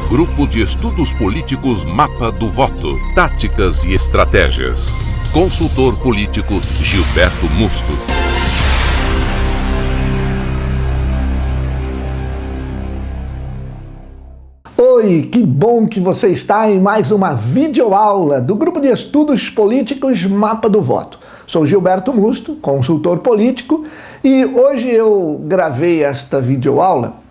Grupo de Estudos Políticos Mapa do Voto. Táticas e estratégias. Consultor político Gilberto Musto. Oi, que bom que você está em mais uma videoaula do Grupo de Estudos Políticos Mapa do Voto. Sou Gilberto Musto, consultor político, e hoje eu gravei esta videoaula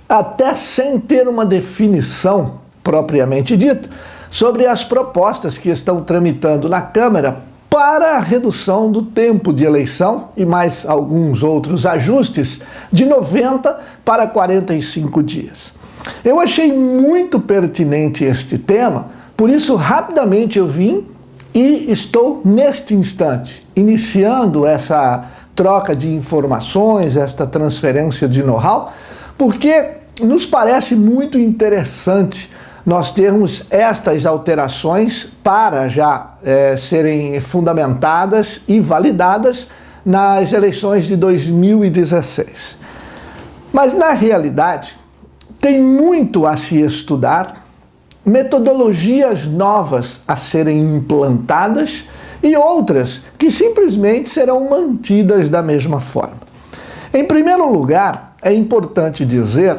até sem ter uma definição propriamente dita sobre as propostas que estão tramitando na Câmara para a redução do tempo de eleição e mais alguns outros ajustes de 90 para 45 dias. Eu achei muito pertinente este tema, por isso rapidamente eu vim e estou neste instante iniciando essa troca de informações, esta transferência de know-how, porque nos parece muito interessante nós termos estas alterações para já serem fundamentadas e validadas nas eleições de 2016. Mas, na realidade, tem muito a se estudar, metodologias novas a serem implantadas e outras que simplesmente serão mantidas da mesma forma. Em primeiro lugar, é importante dizer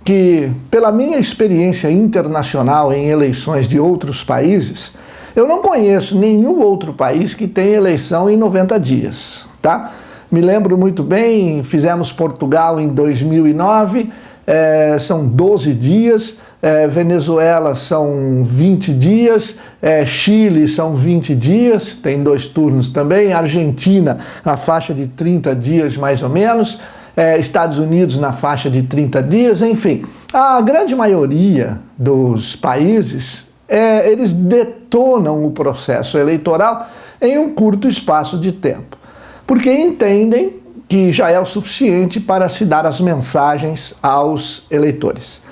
que, pela minha experiência internacional em eleições de outros países, eu não conheço nenhum outro país que tenha eleição em 90 dias, tá? Me lembro muito bem, fizemos Portugal em 2009, são 12 dias, Venezuela são 20 dias, Chile são 20 dias, tem 2 turnos também, Argentina na faixa de 30 dias mais ou menos, Estados Unidos na faixa de 30 dias, enfim. A grande maioria dos países, eles detonam o processo eleitoral em um curto espaço de tempo, porque entendem que já é o suficiente para se dar as mensagens aos eleitores.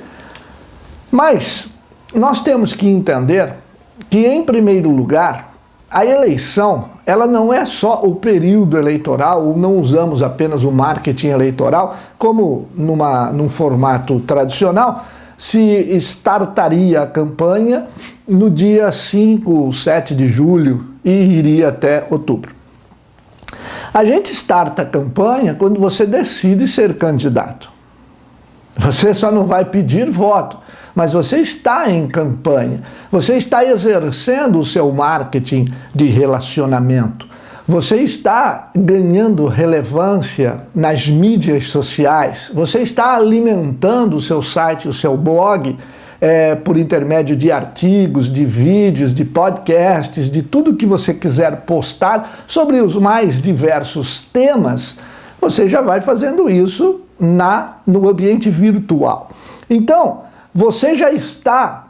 Mas nós temos que entender que, em primeiro lugar, a eleição, ela não é só o período eleitoral, ou não usamos apenas o marketing eleitoral, como num formato tradicional, se startaria a campanha no dia 5 ou 7 de julho e iria até outubro. A gente starta a campanha quando você decide ser candidato. Você só não vai pedir voto, mas você está em campanha, você está exercendo o seu marketing de relacionamento, você está ganhando relevância nas mídias sociais, você está alimentando o seu site, o seu blog, por intermédio de artigos, de vídeos, de podcasts, de tudo que você quiser postar sobre os mais diversos temas, você já vai fazendo isso no ambiente virtual. Então, você já está,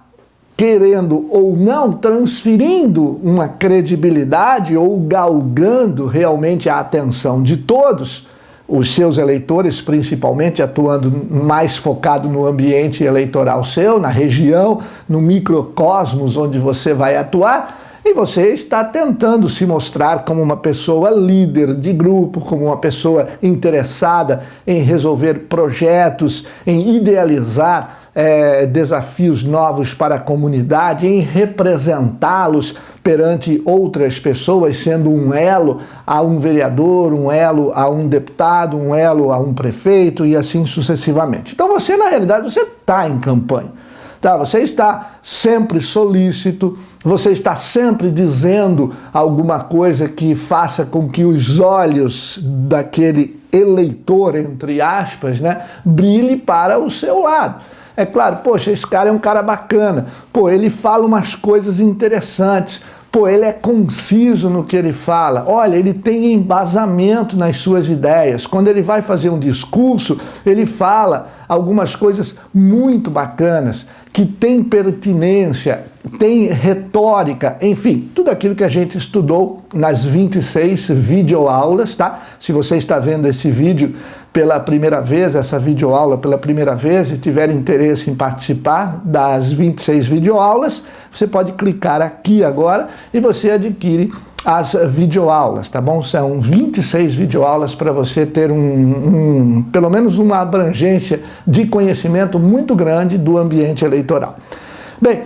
querendo ou não, transferindo uma credibilidade ou galgando realmente a atenção de todos, os seus eleitores, principalmente atuando mais focado no ambiente eleitoral seu, na região, no microcosmos onde você vai atuar, e você está tentando se mostrar como uma pessoa líder de grupo, como uma pessoa interessada em resolver projetos, em idealizar desafios novos para a comunidade, em representá-los perante outras pessoas, sendo um elo a um vereador, um elo a um deputado, um elo a um prefeito e assim sucessivamente. Então você, na realidade, você está em campanha. Tá? Você está sempre solícito, você está sempre dizendo alguma coisa que faça com que os olhos daquele eleitor, entre aspas, brilhe para o seu lado. É claro, poxa, esse cara é um cara bacana, pô, ele fala umas coisas interessantes, pô, ele é conciso no que ele fala, olha, ele tem embasamento nas suas ideias, quando ele vai fazer um discurso, ele fala algumas coisas muito bacanas, que tem pertinência, tem retórica, enfim, tudo aquilo que a gente estudou nas 26 videoaulas, tá? Se você está vendo esse vídeo pela primeira vez, essa videoaula pela primeira vez, e tiver interesse em participar das 26 videoaulas, você pode clicar aqui agora e você adquire as videoaulas, tá bom? São 26 videoaulas para você ter pelo menos uma abrangência de conhecimento muito grande do ambiente eleitoral. Bem,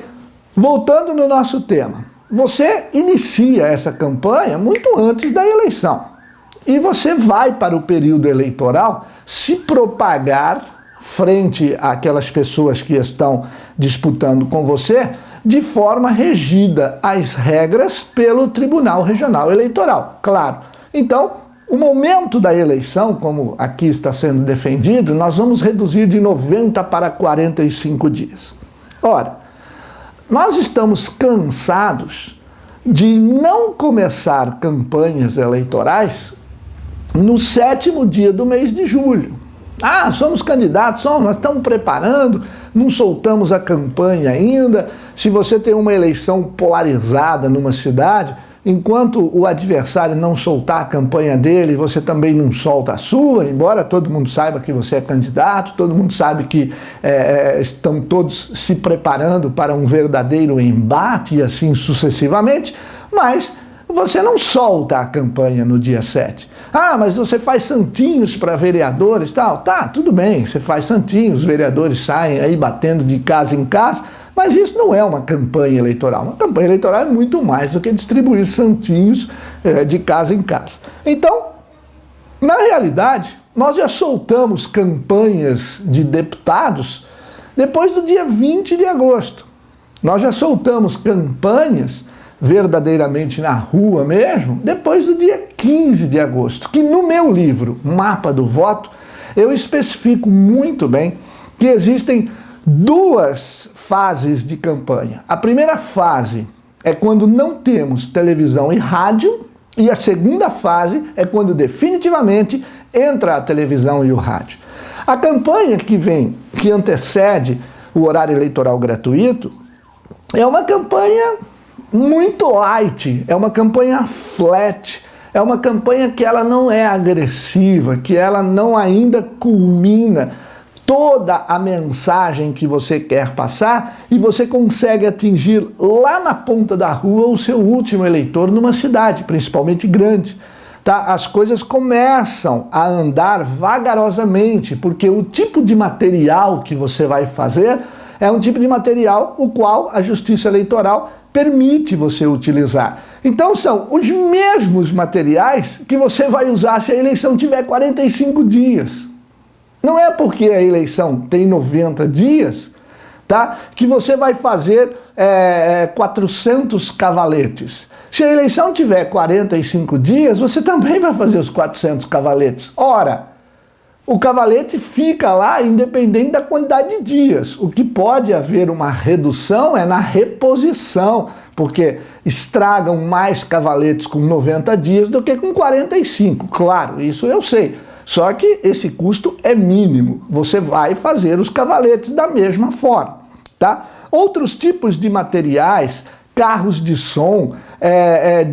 voltando no nosso tema, você inicia essa campanha muito antes da eleição e você vai para o período eleitoral se propagar frente àquelas pessoas que estão disputando com você de forma regida às regras pelo Tribunal Regional Eleitoral, claro. Então, o momento da eleição, como aqui está sendo defendido, nós vamos reduzir de 90 para 45 dias. Ora, nós estamos cansados de não começar campanhas eleitorais no 7º dia do mês de julho. Ah, somos candidatos, nós estamos preparando, não soltamos a campanha ainda. Se você tem uma eleição polarizada numa cidade, enquanto o adversário não soltar a campanha dele, você também não solta a sua, embora todo mundo saiba que você é candidato, todo mundo sabe que estão todos se preparando para um verdadeiro embate e assim sucessivamente, mas você não solta a campanha no dia 7. Ah, mas você faz santinhos para vereadores e tal. Tá, tudo bem, você faz santinhos, os vereadores saem aí batendo de casa em casa, mas isso não é uma campanha eleitoral. Uma campanha eleitoral é muito mais do que distribuir santinhos de casa em casa. Então, na realidade, nós já soltamos campanhas de deputados depois do dia 20 de agosto. Nós já soltamos campanhas verdadeiramente na rua mesmo, depois do dia 15 de agosto, que no meu livro, Mapa do Voto, eu especifico muito bem que existem 2 fases de campanha. A primeira fase é quando não temos televisão e rádio, e a segunda fase é quando definitivamente entra a televisão e o rádio. A campanha que antecede o horário eleitoral gratuito, é uma campanha muito light, é uma campanha flat, é uma campanha que ela não é agressiva, que ela não ainda culmina toda a mensagem que você quer passar e você consegue atingir lá na ponta da rua o seu último eleitor numa cidade, principalmente grande. Tá? As coisas começam a andar vagarosamente, porque o tipo de material que você vai fazer é um tipo de material o qual a Justiça Eleitoral permite você utilizar. Então são os mesmos materiais que você vai usar se a eleição tiver 45 dias. Não é porque a eleição tem 90 dias, tá, que você vai fazer 400 cavaletes. Se a eleição tiver 45 dias, você também vai fazer os 400 cavaletes. Ora, o cavalete fica lá independente da quantidade de dias. O que pode haver uma redução é na reposição, porque estragam mais cavaletes com 90 dias do que com 45. Claro, isso eu sei. Só que esse custo é mínimo. Você vai fazer os cavaletes da mesma forma, tá? Outros tipos de materiais, carros de som,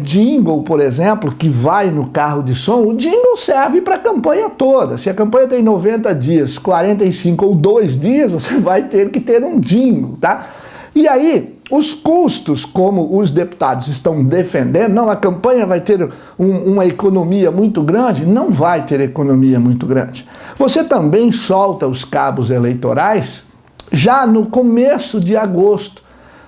jingle, por exemplo, que vai no carro de som, o jingle serve para a campanha toda. Se a campanha tem 90 dias, 45 ou 2 dias, você vai ter que ter um jingle, tá? E aí, os custos, como os deputados estão defendendo, não, a campanha vai ter uma economia muito grande, não vai ter economia muito grande. Você também solta os cabos eleitorais já no começo de agosto.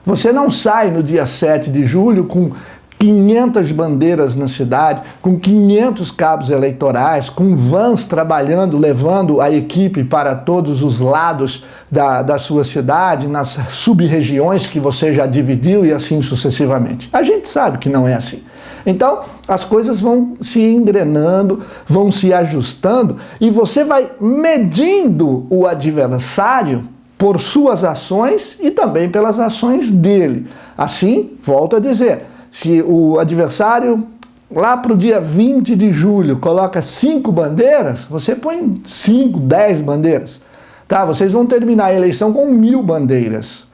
Você não sai no dia 7 de julho com 500 bandeiras na cidade, com 500 cabos eleitorais, com vans trabalhando, levando a equipe para todos os lados da sua cidade, nas sub-regiões que você já dividiu e assim sucessivamente. A gente sabe que não é assim. Então, as coisas vão se engrenando, vão se ajustando e você vai medindo o adversário por suas ações e também pelas ações dele. Assim, volto a dizer, se o adversário lá para o dia 20 de julho coloca 5 bandeiras, você põe 5, 10 bandeiras. Tá? Vocês vão terminar a eleição com 1000 bandeiras.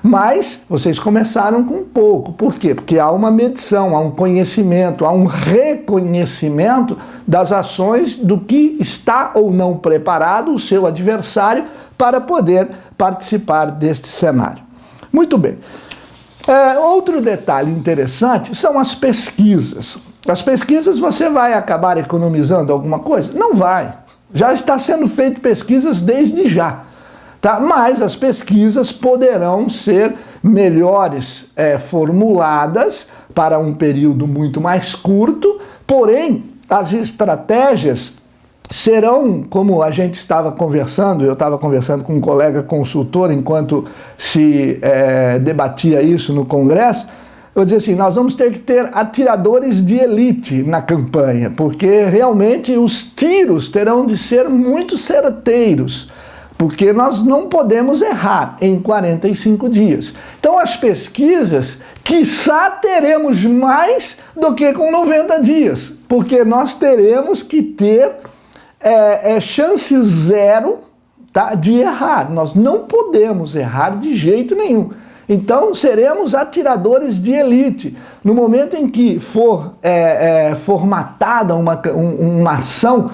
Mas vocês começaram com pouco. Por quê? Porque há uma medição, há um conhecimento, há um reconhecimento das ações do que está ou não preparado o seu adversário para poder participar deste cenário. Muito bem. Outro detalhe interessante são as pesquisas. As pesquisas, você vai acabar economizando alguma coisa? Não vai. Já está sendo feito pesquisas desde já. Tá? Mas as pesquisas poderão ser melhores formuladas para um período muito mais curto, porém, as estratégias serão, como a gente estava conversando, eu estava conversando com um colega consultor enquanto se debatia isso no Congresso, eu dizia assim, nós vamos ter que ter atiradores de elite na campanha, porque realmente os tiros terão de ser muito certeiros, porque nós não podemos errar em 45 dias. Então as pesquisas, quiçá teremos mais do que com 90 dias, porque nós teremos que ter chance zero, tá, de errar. Nós não podemos errar de jeito nenhum. Então seremos atiradores de elite. No momento em que for formatada uma ação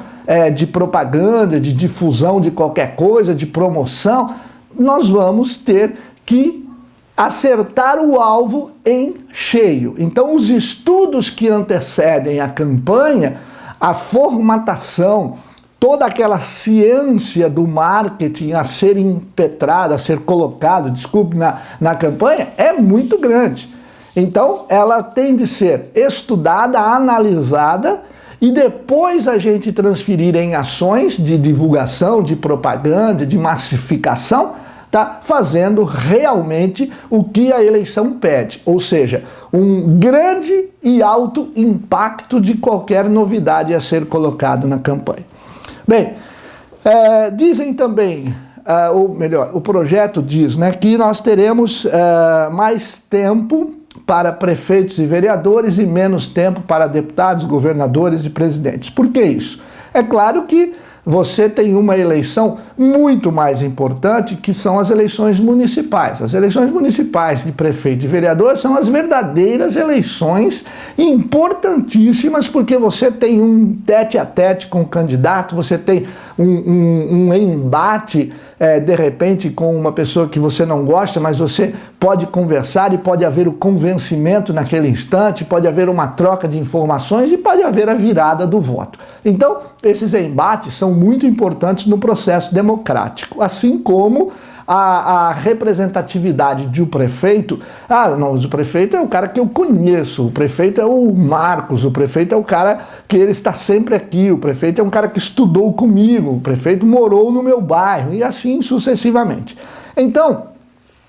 de propaganda, de difusão de qualquer coisa, de promoção, nós vamos ter que acertar o alvo em cheio. Então os estudos que antecedem a campanha, a formatação, toda aquela ciência do marketing a ser impetrado, a ser colocado, desculpe, na campanha, é muito grande. Então, ela tem de ser estudada, analisada, e depois a gente transferir em ações de divulgação, de propaganda, de massificação, tá fazendo realmente o que a eleição pede, ou seja, um grande e alto impacto de qualquer novidade a ser colocado na campanha. Bem, dizem também, ou melhor, o projeto diz, né, que nós teremos mais tempo para prefeitos e vereadores e menos tempo para deputados, governadores e presidentes. Por que isso? É claro que você tem uma eleição muito mais importante, que são as eleições municipais. As eleições municipais de prefeito e vereador são as verdadeiras eleições importantíssimas, porque você tem um tete-a-tete com o candidato, você tem um embate, de repente, com uma pessoa que você não gosta, mas você pode conversar e pode haver o convencimento naquele instante, pode haver uma troca de informações e pode haver a virada do voto. Então, esses embates são muito importantes no processo democrático, assim como a representatividade de um prefeito. Não, mas o prefeito é o cara que eu conheço, o prefeito é o Marcos, o prefeito é o cara que ele está sempre aqui, o prefeito é um cara que estudou comigo, o prefeito morou no meu bairro, e assim sucessivamente. Então,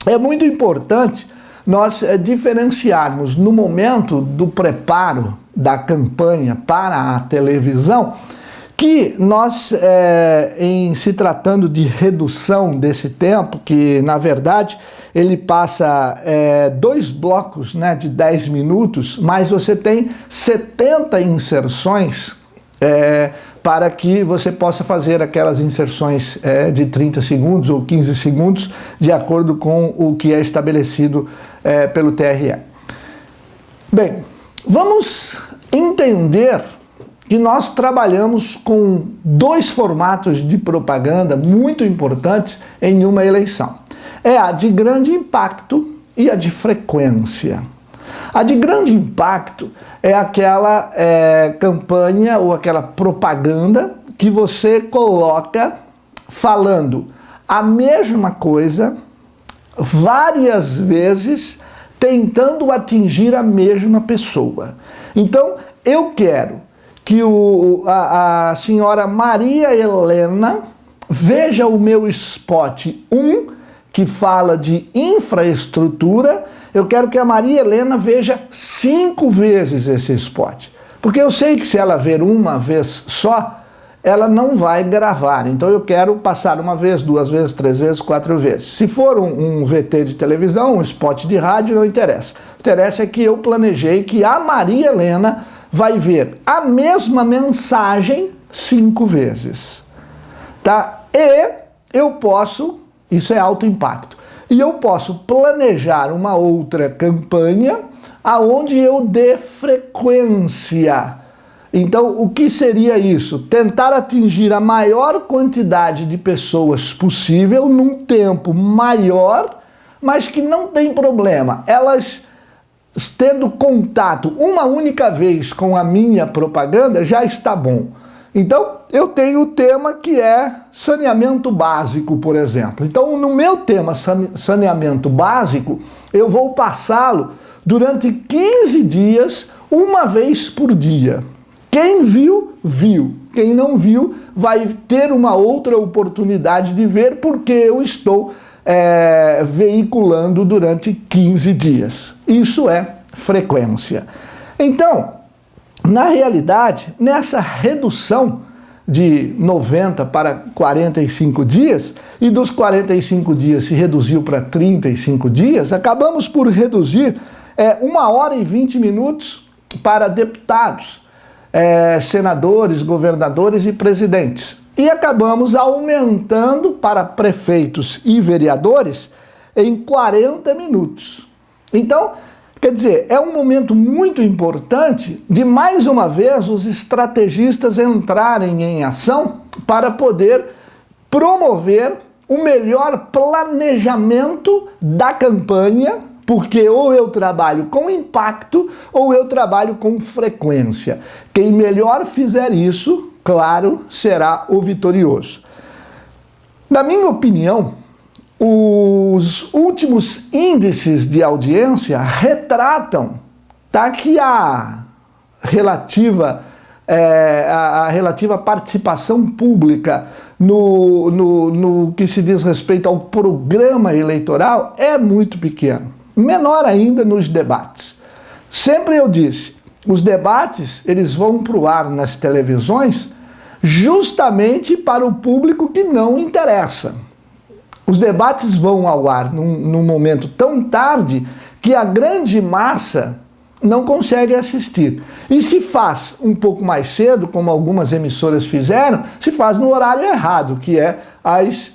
é muito importante nós diferenciarmos no momento do preparo da campanha para a televisão, que nós, em se tratando de redução desse tempo, que na verdade ele passa 2 blocos, né, de 10 minutos, mas você tem 70 inserções para que você possa fazer aquelas inserções de 30 segundos ou 15 segundos, de acordo com o que é estabelecido pelo TRE. Bem, vamos entender que nós trabalhamos com 2 formatos de propaganda muito importantes em uma eleição. É a de grande impacto e a de frequência. A de grande impacto é aquela campanha ou aquela propaganda que você coloca falando a mesma coisa várias vezes, tentando atingir a mesma pessoa. Então, eu quero que a senhora Maria Helena veja o meu spot 1, que fala de infraestrutura. Eu quero que a Maria Helena veja 5 vezes esse spot. Porque eu sei que se ela ver uma vez só, ela não vai gravar. Então eu quero passar 1 vez, 2 vezes, 3 vezes, 4 vezes. Se for um VT de televisão, um spot de rádio, não interessa. O que interessa é que eu planejei que a Maria Helena vai ver a mesma mensagem 5 vezes, tá? E eu posso, isso é alto impacto, e eu posso planejar uma outra campanha aonde eu dê frequência. Então, o que seria isso? Tentar atingir a maior quantidade de pessoas possível num tempo maior, mas que não tem problema. Elas, tendo contato uma única vez com a minha propaganda, já está bom. Então, eu tenho o tema que é saneamento básico, por exemplo. Então, no meu tema saneamento básico, eu vou passá-lo durante 15 dias, uma vez por dia. Quem viu, viu. Quem não viu, vai ter uma outra oportunidade de ver, porque eu estou veiculando durante 15 dias. Isso é frequência. Então, na realidade, nessa redução de 90 para 45 dias, e dos 45 dias se reduziu para 35 dias, acabamos por reduzir 1 hora e 20 minutos para deputados, senadores, governadores e presidentes. E acabamos aumentando para prefeitos e vereadores em 40 minutos. Então, quer dizer, é um momento muito importante de, mais uma vez, os estrategistas entrarem em ação para poder promover o melhor planejamento da campanha, porque ou eu trabalho com impacto ou eu trabalho com frequência. Quem melhor fizer isso, claro, será o vitorioso. Na minha opinião, os últimos índices de audiência retratam, tá, que a relativa participação pública no que se diz respeito ao programa eleitoral é muito pequeno. Menor ainda nos debates. Sempre eu disse, os debates eles vão para o ar nas televisões justamente para o público que não interessa. Os debates vão ao ar num momento tão tarde que a grande massa não consegue assistir. E se faz um pouco mais cedo, como algumas emissoras fizeram, se faz no horário errado, que é às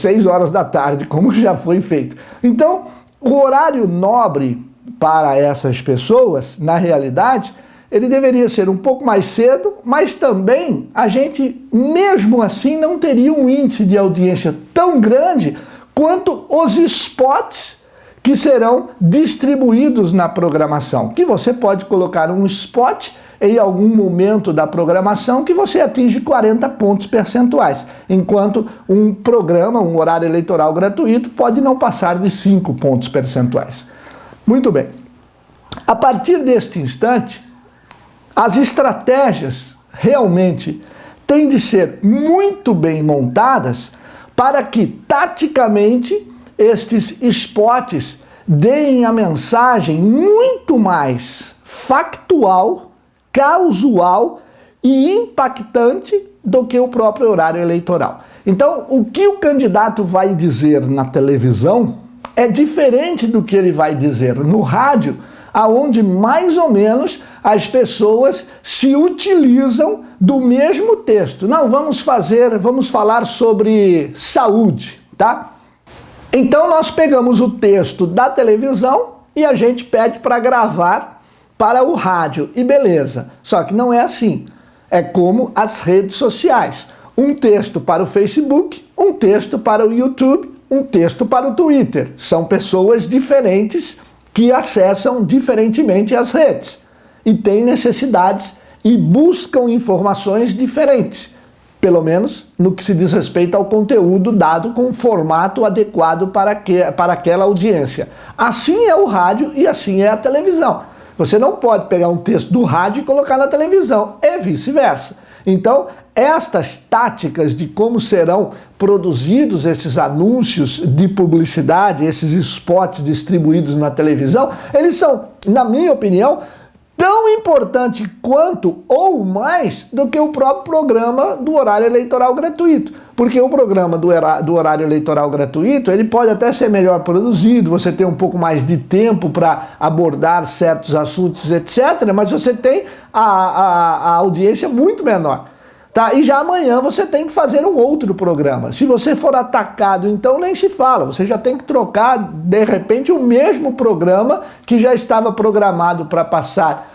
6 horas da tarde, como já foi feito. Então, o horário nobre para essas pessoas, na realidade, ele deveria ser um pouco mais cedo, mas também a gente, mesmo assim, não teria um índice de audiência tão grande quanto os spots que serão distribuídos na programação. Que você pode colocar um spot em algum momento da programação que você atinge 40 pontos percentuais, enquanto um programa, um horário eleitoral gratuito, pode não passar de 5 pontos percentuais. Muito bem. A partir deste instante, as estratégias realmente têm de ser muito bem montadas para que, taticamente, estes spots deem a mensagem muito mais factual, casual e impactante do que o próprio horário eleitoral. Então, o que o candidato vai dizer na televisão é diferente do que ele vai dizer no rádio, aonde mais ou menos as pessoas se utilizam do mesmo texto. Não, vamos falar sobre saúde, tá? Então nós pegamos o texto da televisão e a gente pede para gravar para o rádio, e beleza. Só que não é assim. É como as redes sociais. Um texto para o Facebook, um texto para o YouTube, um texto para o Twitter. São pessoas diferentes que acessam diferentemente as redes e têm necessidades e buscam informações diferentes, pelo menos no que se diz respeito ao conteúdo dado com formato adequado para aquela audiência. Assim é o rádio e assim é a televisão. Você não pode pegar um texto do rádio e colocar na televisão, e vice-versa. Então, estas táticas de como serão produzidos esses anúncios de publicidade, esses spots distribuídos na televisão, eles são, na minha opinião, tão importante quanto ou mais do que o próprio programa do horário eleitoral gratuito. Porque o programa do horário eleitoral gratuito, ele pode até ser melhor produzido, você tem um pouco mais de tempo para abordar certos assuntos, etc., mas você tem a audiência muito menor. Tá? E já amanhã você tem que fazer um outro programa. Se você for atacado, então nem se fala. Você já tem que trocar, de repente, o mesmo programa que já estava programado para passar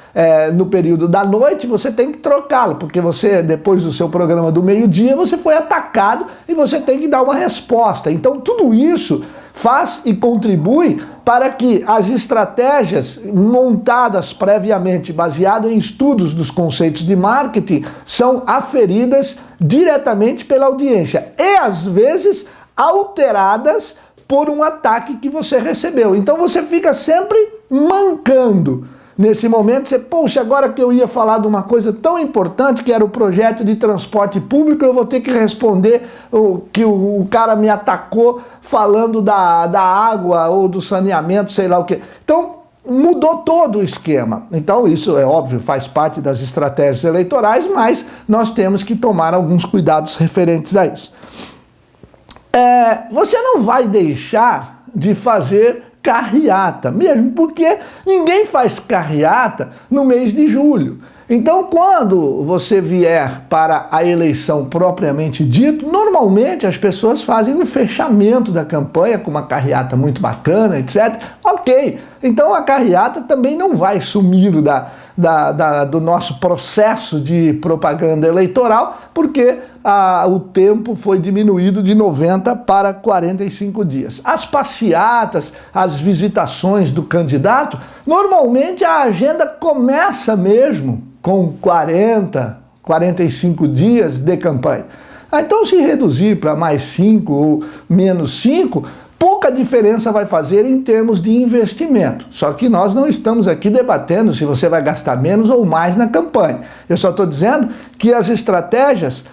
no período da noite, você tem que trocá-lo, porque você, depois do seu programa do meio-dia, você foi atacado e você tem que dar uma resposta. Então, tudo isso faz e contribui para que as estratégias montadas previamente, baseadas em estudos dos conceitos de marketing, são aferidas diretamente pela audiência e, às vezes, alteradas por um ataque que você recebeu. Então você fica sempre mancando. Nesse momento, você, poxa, agora que eu ia falar de uma coisa tão importante, que era o projeto de transporte público, eu vou ter que responder que o cara me atacou falando da água ou do saneamento, sei lá o quê. Então, mudou todo o esquema. Então, isso é óbvio, faz parte das estratégias eleitorais, mas nós temos que tomar alguns cuidados referentes a isso. Você não vai deixar de fazer carreata, mesmo porque ninguém faz carreata no mês de julho. Então, quando você vier para a eleição propriamente dito, normalmente as pessoas fazem um fechamento da campanha com uma carreata muito bacana, etc. Ok, então a carreata também não vai sumir do nosso processo de propaganda eleitoral, porque o tempo foi diminuído de 90 para 45 dias. As passeatas, as visitações do candidato, normalmente a agenda começa mesmo com 40, 45 dias de campanha. Então, se reduzir para mais 5 ou menos 5, pouca diferença vai fazer em termos de investimento. Só que nós não estamos aqui debatendo se você vai gastar menos ou mais na campanha. Eu só estou dizendo que as estratégias,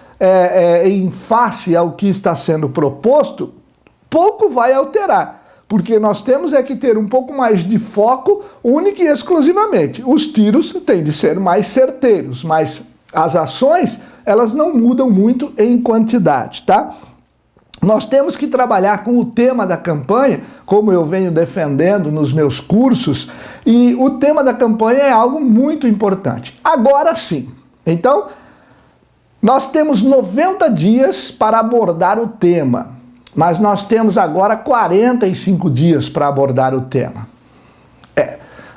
em face ao que está sendo proposto, pouco vai alterar. Porque nós temos que ter um pouco mais de foco único e exclusivamente. Os tiros têm de ser mais certeiros, mas as ações, elas não mudam muito em quantidade, tá? Nós temos que trabalhar com o tema da campanha, como eu venho defendendo nos meus cursos, e o tema da campanha é algo muito importante. Agora sim. Então, nós temos 90 dias para abordar o tema. Mas nós temos agora 45 dias para abordar o tema.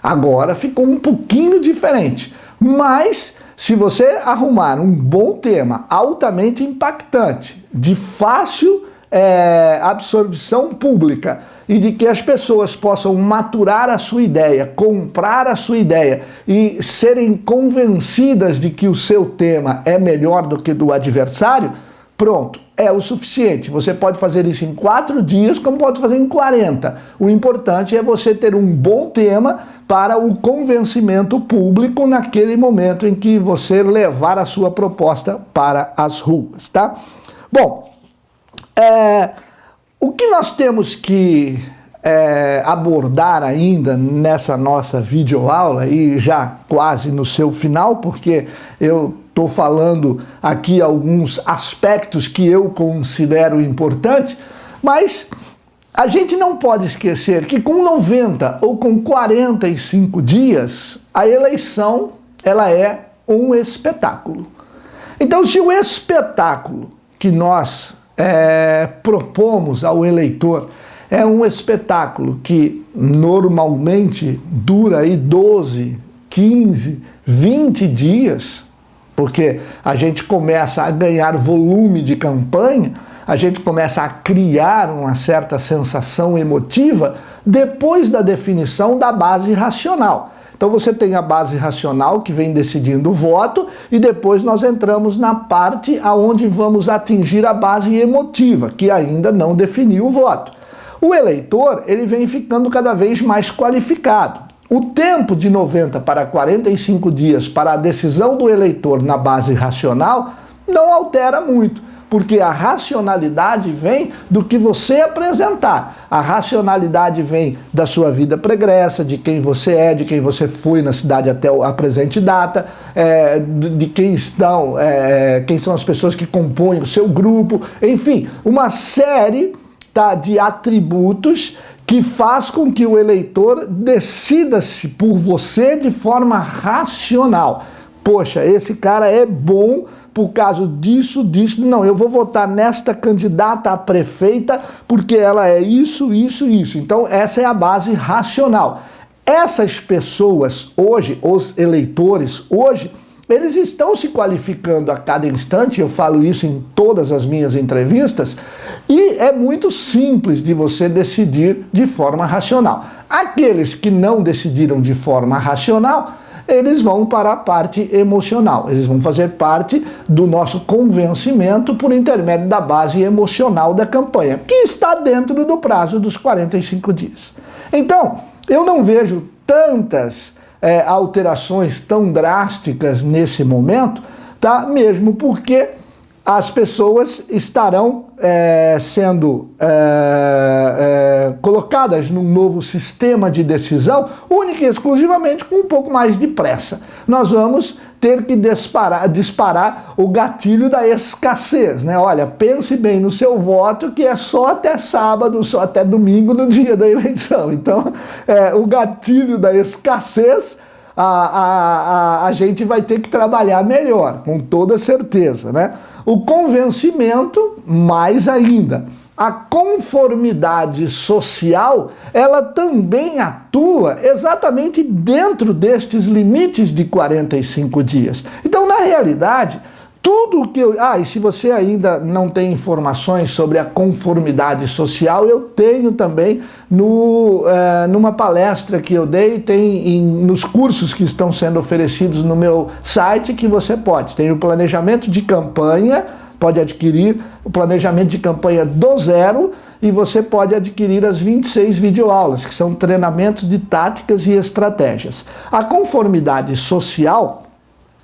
Agora ficou um pouquinho diferente. Mas, se você arrumar um bom tema, altamente impactante, de fácil absorção pública, e de que as pessoas possam maturar a sua ideia, comprar a sua ideia e serem convencidas de que o seu tema é melhor do que do adversário, pronto, é o suficiente. Você pode fazer isso em 4 dias, como pode fazer em 40. O importante é você ter um bom tema para o convencimento público naquele momento em que você levar a sua proposta para as ruas, tá? Bom, o que nós temos que abordar ainda nessa nossa videoaula, e já quase no seu final, porque eu estou falando aqui alguns aspectos que eu considero importantes, mas a gente não pode esquecer que com 90 ou com 45 dias, a eleição ela é um espetáculo. Então, se o espetáculo que nós propomos ao eleitor é um espetáculo que normalmente dura aí 12, 15, 20 dias, porque a gente começa a ganhar volume de campanha, a gente começa a criar uma certa sensação emotiva depois da definição da base racional. Então você tem a base racional que vem decidindo o voto e depois nós entramos na parte aonde vamos atingir a base emotiva, que ainda não definiu o voto. O eleitor, ele vem ficando cada vez mais qualificado. O tempo de 90 para 45 dias para a decisão do eleitor na base racional não altera muito, porque a racionalidade vem do que você apresentar. A racionalidade vem da sua vida pregressa, de quem você é, de quem você foi na cidade até a presente data, de quem são as pessoas que compõem o seu grupo, enfim, uma série de atributos que faz com que o eleitor decida-se por você de forma racional. Poxa, esse cara é bom por causa disso, não, eu vou votar nesta candidata a prefeita porque ela é isso, isso, isso. Então essa é a base racional. essas pessoas hoje, os eleitores hoje, eles estão se qualificando a cada instante, eu falo isso em todas as minhas entrevistas, e é muito simples de você decidir de forma racional. Aqueles que não decidiram de forma racional, eles vão para a parte emocional, eles vão fazer parte do nosso convencimento por intermédio da base emocional da campanha, que está dentro do prazo dos 45 dias. Então, eu não vejo tantas alterações tão drásticas nesse momento, tá? Mesmo porque as pessoas estarão sendo colocadas num novo sistema de decisão, única e exclusivamente com um pouco mais de pressa. Nós vamos ter que disparar o gatilho da escassez, né? Olha, pense bem no seu voto, que é só até sábado, só até domingo no dia da eleição. Então, o gatilho da escassez, a gente vai ter que trabalhar melhor, com toda certeza, né? O convencimento, mais ainda. A conformidade social, ela também atua exatamente dentro destes limites de 45 dias. Então, na realidade, tudo que eu... e se você ainda não tem informações sobre a conformidade social, eu tenho também numa palestra que eu dei, nos cursos que estão sendo oferecidos no meu site, que você pode. Tem o planejamento de campanha, pode adquirir o planejamento de campanha do zero, e você pode adquirir as 26 videoaulas, que são treinamentos de táticas e estratégias. A conformidade social,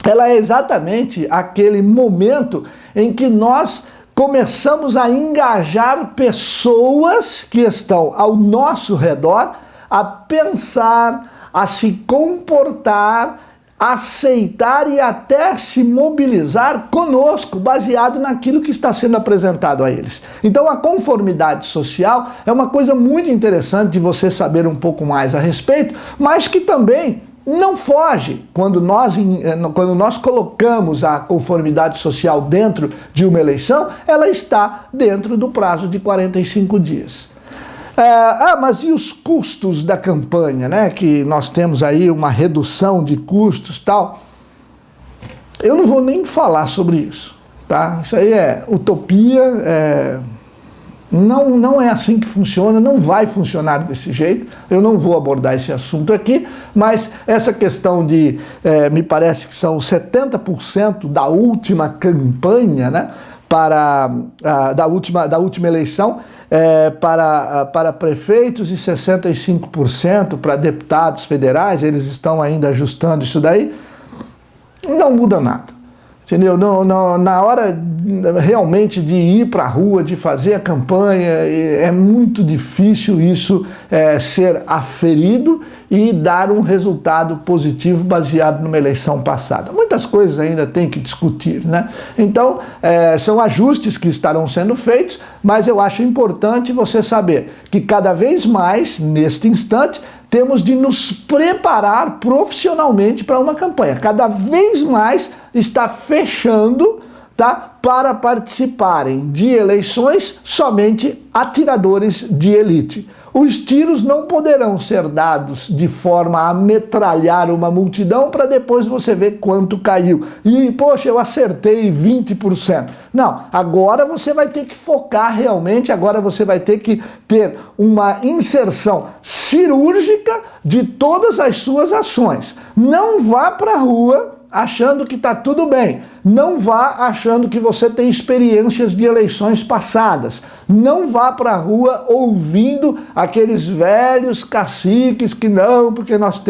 ela é exatamente aquele momento em que nós começamos a engajar pessoas que estão ao nosso redor a pensar, a se comportar, aceitar e até se mobilizar conosco, baseado naquilo que está sendo apresentado a eles. Então, a conformidade social é uma coisa muito interessante de você saber um pouco mais a respeito, mas que também não foge quando nós colocamos a conformidade social dentro de uma eleição, ela está dentro do prazo de 45 dias. Mas e os custos da campanha, né? Que nós temos aí uma redução de custos e tal. Eu não vou nem falar sobre isso, tá? Isso aí é utopia, não é assim que funciona, não vai funcionar desse jeito. Eu não vou abordar esse assunto aqui, mas essa questão de, me parece que são 70% da última campanha, né? Da última eleição, para prefeitos e 65% para deputados federais, eles estão ainda ajustando isso daí, não muda nada. Entendeu? Na hora realmente de ir para a rua, de fazer a campanha, é muito difícil isso ser aferido e dar um resultado positivo baseado numa eleição passada. Muitas coisas ainda tem que discutir, né? Então, são ajustes que estarão sendo feitos, mas eu acho importante você saber que cada vez mais, neste instante, temos de nos preparar profissionalmente para uma campanha. Cada vez mais está fechando, tá, para participarem de eleições somente atiradores de elite. Os tiros não poderão ser dados de forma a metralhar uma multidão para depois você ver quanto caiu. E, poxa, eu acertei 20%. Não, agora você vai ter que focar realmente, agora você vai ter que ter uma inserção cirúrgica de todas as suas ações. Não vá para a rua achando que está tudo bem. Não vá achando que você tem experiências de eleições passadas. Não vá para a rua ouvindo aqueles velhos caciques que não, porque nós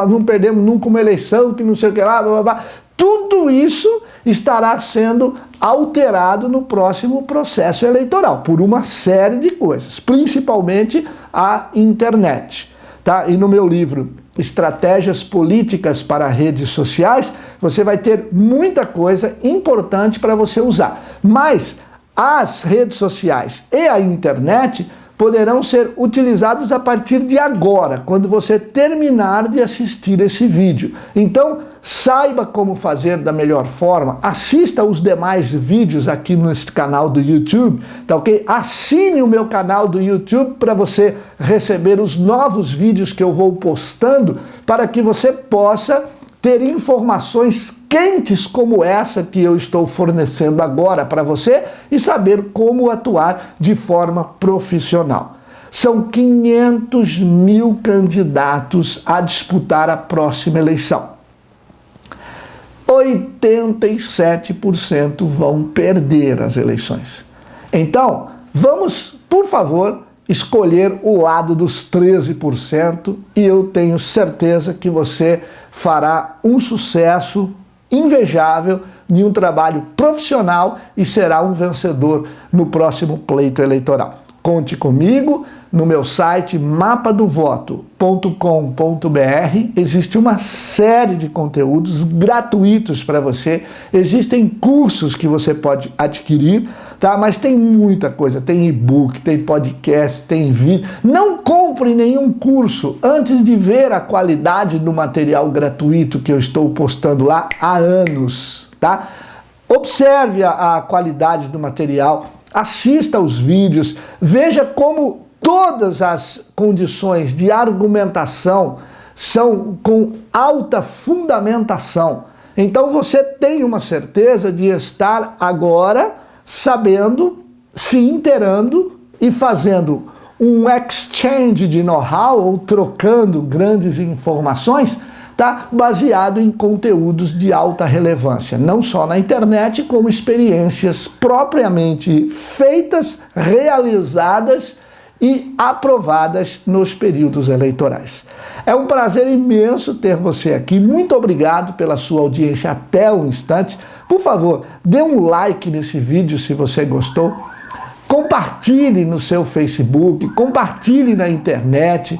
não perdemos nunca uma eleição, que não sei o que lá, blá, blá, blá. Tudo isso estará sendo alterado no próximo processo eleitoral, por uma série de coisas, principalmente a internet. Tá? E no meu livro Estratégias Políticas para Redes Sociais, você vai ter muita coisa importante para você usar. Mas as redes sociais e a internet poderão ser utilizados a partir de agora, quando você terminar de assistir esse vídeo. Então, saiba como fazer da melhor forma, assista os demais vídeos aqui nesse canal do YouTube, tá ok? Assine o meu canal do YouTube para você receber os novos vídeos que eu vou postando, para que você possa ter informações quentes como essa que eu estou fornecendo agora para você e saber como atuar de forma profissional. São 500 mil candidatos a disputar a próxima eleição. 87% vão perder as eleições. Então, vamos, por favor, escolher o lado dos 13% e eu tenho certeza que você fará um sucesso invejável em um trabalho profissional e será um vencedor no próximo pleito eleitoral. Conte comigo no meu site mapadovoto.com.br. Existe uma série de conteúdos gratuitos para você. Existem cursos que você pode adquirir, tá? Mas tem muita coisa. Tem e-book, tem podcast, tem vídeo. Não compre nenhum curso antes de ver a qualidade do material gratuito que eu estou postando lá há anos, tá? Observe a qualidade do material, assista aos vídeos, veja como todas as condições de argumentação são com alta fundamentação. Então você tem uma certeza de estar agora sabendo, se inteirando e fazendo um exchange de know-how ou trocando grandes informações, tá? Baseado em conteúdos de alta relevância, não só na internet, como experiências propriamente feitas, realizadas e aprovadas nos períodos eleitorais. É um prazer imenso ter você aqui. Muito obrigado pela sua audiência até o instante. Por favor, dê um like nesse vídeo se você gostou. Compartilhe no seu Facebook, compartilhe na internet.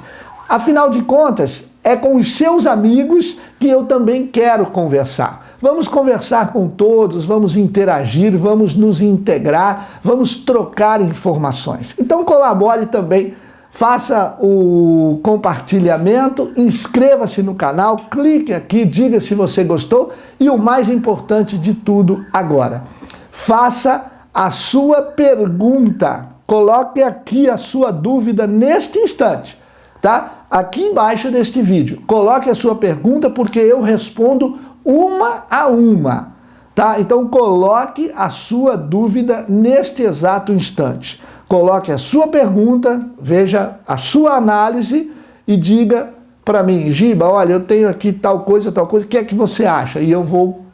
Afinal de contas, é com os seus amigos que eu também quero conversar. Vamos conversar com todos, vamos interagir, vamos nos integrar, vamos trocar informações. Então colabore também, faça o compartilhamento, inscreva-se no canal, clique aqui, diga se você gostou e o mais importante de tudo agora, faça a sua pergunta, coloque aqui a sua dúvida neste instante, tá? Aqui embaixo deste vídeo, coloque a sua pergunta porque eu respondo uma a uma, tá? Então coloque a sua dúvida neste exato instante. Coloque a sua pergunta, veja a sua análise e diga para mim, Giba, olha, eu tenho aqui tal coisa, o que é que você acha? E eu vou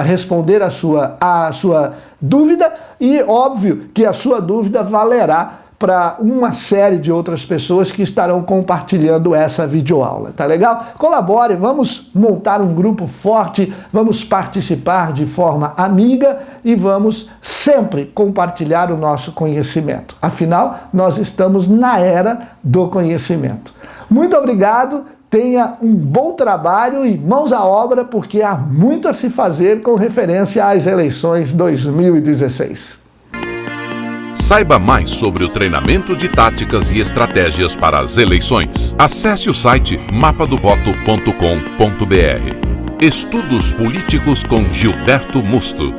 responder a sua dúvida e óbvio que a sua dúvida valerá para uma série de outras pessoas que estarão compartilhando essa videoaula, tá legal? Colabore, vamos montar um grupo forte, vamos participar de forma amiga e vamos sempre compartilhar o nosso conhecimento. Afinal, nós estamos na era do conhecimento. Muito obrigado, tenha um bom trabalho e mãos à obra, porque há muito a se fazer com referência às eleições 2016. Saiba mais sobre o treinamento de táticas e estratégias para as eleições. Acesse o site mapadovoto.com.br. Estudos políticos com Gilberto Musto.